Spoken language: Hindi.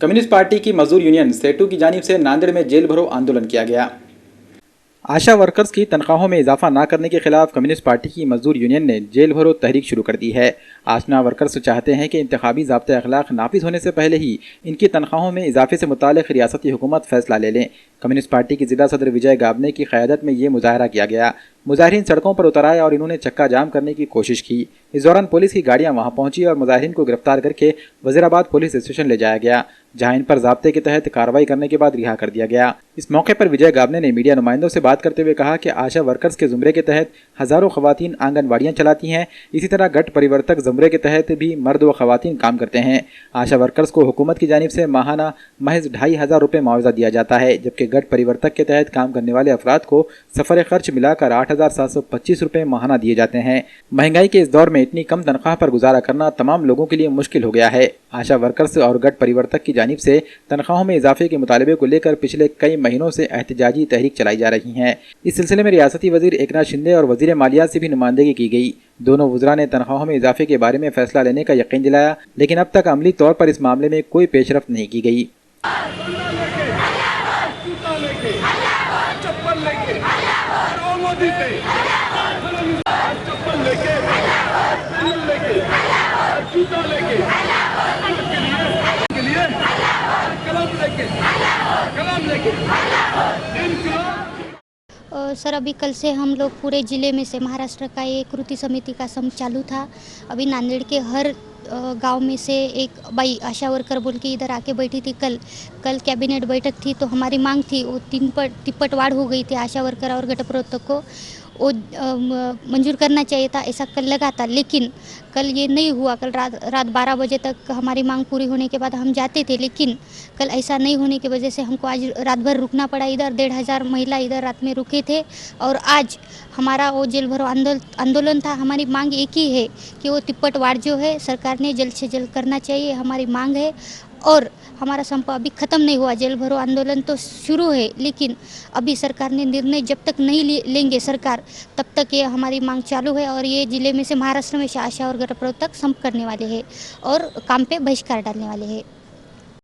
कम्युनिस्ट पार्टी की मजदूर यूनियन सेटू की जानिब से नांदेड़ में जेल भरो आंदोलन किया गया। आशा वर्कर्स की तनख्वाहों में इजाफा न करने के खिलाफ कम्युनिस्ट पार्टी की मजदूर यूनियन ने जेल भरो तहरीक शुरू कर दी है। आशना वर्कर्स चाहते हैं कि इंतखाबी ज़ाब्ते अखलाक नाफिज होने से पहले ही इनकी तनख्वाहों में इजाफे से मुताल्लिक़ रियासती हुकूमत फैसला ले लें। कम्युनिस्ट पार्टी की जिला सदर विजय गाबने की क़यादत में ये मुजाहरा किया गया। मुजाहिरीन सड़कों पर उतर आए और इन्होंने चक्का जाम करने की कोशिश की। इस दौरान पुलिस की गाड़ियां वहां पहुंची और मुजाहिरीन को गिरफ्तार करके वजीराबाद पुलिस स्टेशन ले जाया गया, जहां इन पर ज़ाब्ते के तहत कार्रवाई करने के बाद रिहा कर दिया गया। इस मौके पर विजय गाबने ने मीडिया नुमाइंदों से बात करते हुए कहा कि आशा वर्कर्स के जुमरे के तहत हज़ारों खवातीन आंगनबाड़ियाँ चलाती हैं। इसी तरह गठ परिवर्तक जुमरे के तहत भी मर्द व खवातीन काम करते हैं। आशा वर्कर्स को हुकूमत की जानिब से माहाना महज 2500 रुपये मुआवजा दिया जाता है, जबकि गठ परिवर्तक के तहत काम करने वाले अफराद को सफ़र खर्च मिलाकर 8725 रुपये माहाना दिए जाते हैं। महंगाई के इस दौर में इतनी कम तनख्वाह पर गुजारा करना तमाम लोगों के लिए मुश्किल हो गया है। आशा वर्कर्स और गठ परिवर्तक की जानिब से तनख्वाहों में इजाफे के मुतालबे को लेकर पिछले कई महीनों से एहतजाजी तहरीक चलाई जा रही है। इस सिलसिले में रियासती वजीर एकनाथ शिंदे और वजीर मालियात से भी नुमाइंदगी की गई। दोनों वज़रा ने तनख्वाहों में इजाफे के बारे में फैसला लेने का यकीन दिलाया, लेकिन अब तक अमली तौर पर इस मामले में कोई पेशरफ्त नहीं की गई। सर, अभी कल से हम लोग पूरे ज़िले में से महाराष्ट्र का एक कृति समिति का संप चालू था। अभी नांदेड़ के हर गांव में से एक बाई आशा वर्कर बोल के इधर आके बैठी थी। कल कैबिनेट बैठक थी तो हमारी मांग थी वो तिप्पट वाढ़ हो गई थी आशा वर्कर और गठ प्रवर्तक को वो मंजूर करना चाहिए था, ऐसा कल लगा था। लेकिन कल ये नहीं हुआ। कल रात 12 बजे तक हमारी मांग पूरी होने के बाद हम जाते थे, लेकिन कल ऐसा नहीं होने की वजह से हमको आज रात भर रुकना पड़ा। इधर 1500 महिला इधर रात में रुके थे और आज हमारा वो जेल भरो आंदोलन था। हमारी मांग एक ही है कि वो तिप्पट वाढ़ जो है सरकार ने जल्द से जल्द करना चाहिए, हमारी मांग है। और हमारा संप अभी ख़त्म नहीं हुआ, जेल भरो आंदोलन तो शुरू है, लेकिन अभी सरकार ने निर्णय जब तक नहीं लेंगे सरकार, तब तक ये हमारी मांग चालू है। और ये ज़िले में से महाराष्ट्र में आशा और गठ प्रवर्तक संप करने वाले हैं और काम पे बहिष्कार डालने वाले हैं।